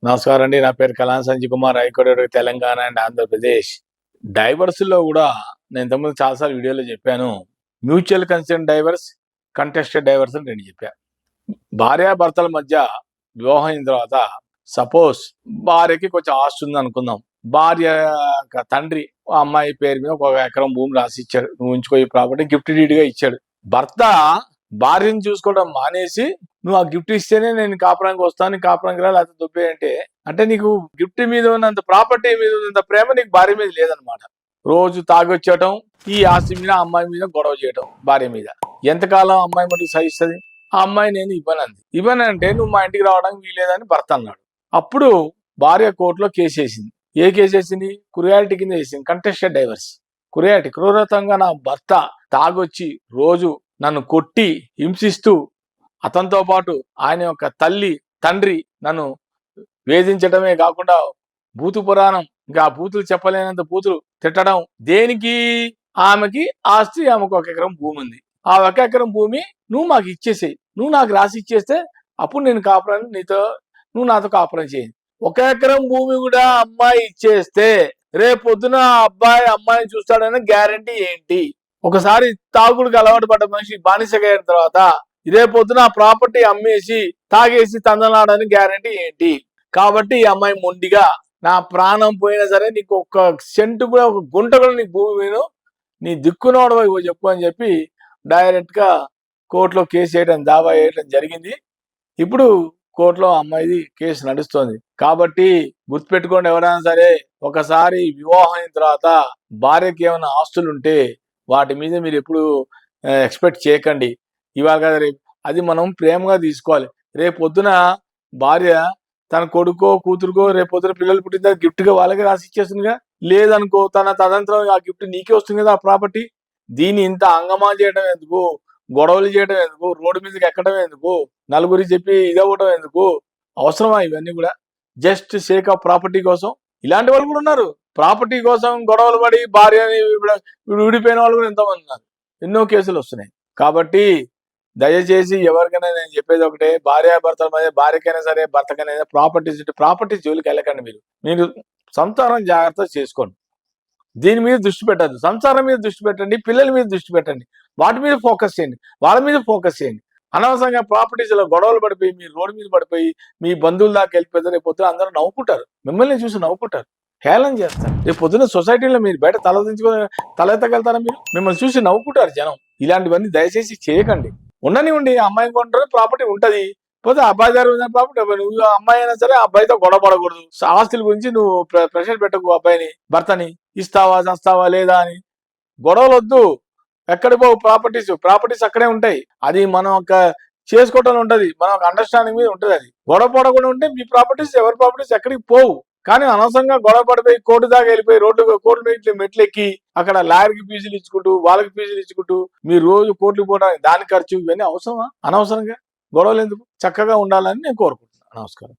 నమస్కారం అండి. నా పేరు కలాన్ సంజయ్ కుమార్. High court Telangana and Andhra Pradesh. డైవర్స్‌లో గూడా నేను ఇంతకుముందు చాలా సార్లు వీడియోలో చెప్పాను. Mutual consent divorce, contested divorce అని 2 చెప్పా. భార్యాభర్తల మధ్య వివాహం అయిన తర్వాత సపోజ్ భార్యకి కొంచెం ఆస్తి ఉందనుకుందాం. భార్య తండ్రి అమ్మాయి పేరు మీద 1 ఎకరం భూమి రాసి ఇచ్చాడు. నువ్వు ఉంచుకో ఈ ప్రాపర్టీ గిఫ్ట్ డీడ్‌గా ఇచ్చాడు. భర్త భార్యను చూసుకోవడం మానేసి నువ్వు ఆ గిఫ్ట్ ఇస్తేనే నేను కాపురానికి వస్తాను, కాపురానికి రా లేకపోతే దొబ్బే అంటే నీకు గిఫ్ట్ మీద ఉన్నంత ప్రాపర్టీ మీద ఉన్నంత ప్రేమ నీకు భార్య మీద లేదనమాట. రోజు తాగొచ్చటం, ఈ ఆస్తి మీద అమ్మాయి మీద గొడవ చేయటం భార్య మీద. ఎంతకాలం అమ్మాయి మటుకు సహిస్తుంది? ఆ అమ్మాయి నేను ఇవ్వనంటే నువ్వు మా ఇంటికి రావడానికి వీలేదని భర్త అన్నాడు. అప్పుడు భార్య కోర్టులో కేసు వేసింది. ఏ కేసు వేసింది? క్రుయాలిటీ కింద వేసింది. Contested divorce. క్రూరతంగా నా భర్త తాగొచ్చి రోజు నన్ను కొట్టి హింసిస్తూ అతనితో పాటు ఆయన యొక్క తల్లి తండ్రి నన్ను వేధించడమే కాకుండా బూతు పురాణం, ఇంకా బూతులు చెప్పలేనంత బూతులు తిట్టడం. దేనికి? ఆమెకి ఆస్తి, ఆమెకు 1 ఎకరం భూమి ఉంది. ఆ 1 ఎకరం భూమి నువ్వు మాకు ఇచ్చేసేయి. నువ్వు నాకు రాసి ఇచ్చేస్తే అప్పుడు నేను కాపురాన్ని నువ్వు నాతో కాపురం చేయి. 1 ఎకరం భూమి కూడా అమ్మాయి ఇచ్చేస్తే రేపొద్దున అబ్బాయి అమ్మాయిని చూస్తాడనే గ్యారంటీ ఏంటి? ఒకసారి తాగుడికి అలవాటు పడ్డ మనిషి బానిసగా అయిన తర్వాత రేపొద్దున ఆ ప్రాపర్టీ అమ్మేసి తాగేసి తందనాడని గ్యారంటీ ఏంటి? కాబట్టి ఈ అమ్మాయి మొండిగా నా ప్రాణం పోయినా సరే నీకు 1 సెంటు కూడా 1 గుంట కూడా నీకు భూమి మీద నీ దిక్కునోడవై చెప్పు అని చెప్పి డైరెక్ట్ గా కోర్టులో కేసు వేయడం, దావా వేయడం జరిగింది. ఇప్పుడు కోర్టులో అమ్మాయిది కేసు నడుస్తోంది. కాబట్టి గుర్తుపెట్టుకోండి, ఎవరైనా సరే ఒకసారి వివాహం అయిన తర్వాత భార్యకి ఏమైనా ఆస్తులుంటే వాటి మీద మీరు ఎప్పుడు ఎక్స్పెక్ట్ చేయకండి. ఇవాళ కదా రేపు అది మనం ప్రేమగా తీసుకోవాలి. రేపొద్దున భార్య తన కొడుకో కూతురుకో రేపొద్దున పిల్లలు పుట్టిన గిఫ్ట్గా వాళ్ళకి రాసి ఇచ్చేస్తుందిగా. లేదనుకో తన తదంతరం ఆ గిఫ్ట్ నీకే వస్తుంది కదా ఆ ప్రాపర్టీ. దీన్ని ఇంత అంగమా చేయడం ఎందుకు? గొడవలు చేయడం ఎందుకు? రోడ్డు మీదకి ఎక్కడం ఎందుకు? నలుగురికి చెప్పి ఇదవ్వడం ఎందుకు? అవసరమా ఇవన్నీ కూడా? జస్ట్ సేక్ ఆఫ్ ప్రాపర్టీ కోసం. ఇలాంటి వాళ్ళు కూడా ఉన్నారు. ప్రాపర్టీ కోసం గొడవలు పడి భార్యని విడిపోయిన వాళ్ళు కూడా ఎంతోమంది ఉన్నారు. ఎన్నో కేసులు వస్తున్నాయి. కాబట్టి దయచేసి ఎవరికైనా నేను చెప్పేది ఒకటే, భార్యాభర్తల మధ్య భార్యకైనా సరే భర్తకైనా ప్రాపర్టీస్ జోలికి వెళ్ళకండి. మీరు సంసారం జాగ్రత్త చేసుకోండి. దీని మీద దృష్టి పెట్టద్దు. సంసారం మీద దృష్టి పెట్టండి, పిల్లల మీద దృష్టి పెట్టండి, వాటి మీద ఫోకస్ చేయండి, వాళ్ళ మీద ఫోకస్ చేయండి. అనవసరంగా ప్రాపర్టీస్లో గొడవలు పడిపోయి మీరు రోడ్డు మీద పడిపోయి మీ బంధువుల దాకా వెళ్ళిపోతే రేపు పొద్దున అందరూ నవ్వుకుంటారు, మిమ్మల్ని చూసి నవ్వుకుంటారు, హేళన చేస్తారు. రేపు పొద్దున సొసైటీలో మీరు బయట తలెత్తగలుగుతారా? మిమ్మల్ని చూసి నవ్వుకుంటారు జనం. ఇలాంటివన్నీ దయచేసి చేయకండి. ఉండనివ్వండి, అమ్మాయి కొంటారు, ప్రాపర్టీ ఉంటది. పోతే అబ్బాయి దగ్గర ఉన్న ప్రాపర్టీ నువ్వు అమ్మాయి అయినా సరే అబ్బాయితో గొడవ పడకూడదు. ఆస్తుల గురించి నువ్వు ప్రెషర్ పెట్టకు అబ్బాయిని, భర్తని. ఇస్తావా చస్తావా లేదా అని గొడవలు వద్దు. ఎక్కడ పోవు ప్రాపర్టీస్ అక్కడే ఉంటాయి. అది మనం ఒక చేసుకోవటం ఉంటది, మనం ఒక అండర్స్టాండింగ్ మీద ఉంటది. అది గొడవ పడకుండా ఉంటే మీ ప్రాపర్టీస్ ఎవరి ప్రాపర్టీస్ ఎక్కడికి పోవు. కానీ అనవసరంగా గొడవ పడిపోయి కోర్టు దాకా వెళ్ళిపోయి కోర్టు మెట్లు ఎక్కి అక్కడ లాయర్కి ఫీజులు ఇచ్చుకుంటూ వాళ్ళకి ఫీజులు ఇచ్చుకుంటూ మీరు రోజు కోర్టుకు పోవడానికి దాని ఖర్చు, ఇవన్నీ అవసరమా? అనవసరంగా గొడవలు ఎందుకు? చక్కగా ఉండాలని నేను కోరుకుంటున్నాను. నమస్కారం.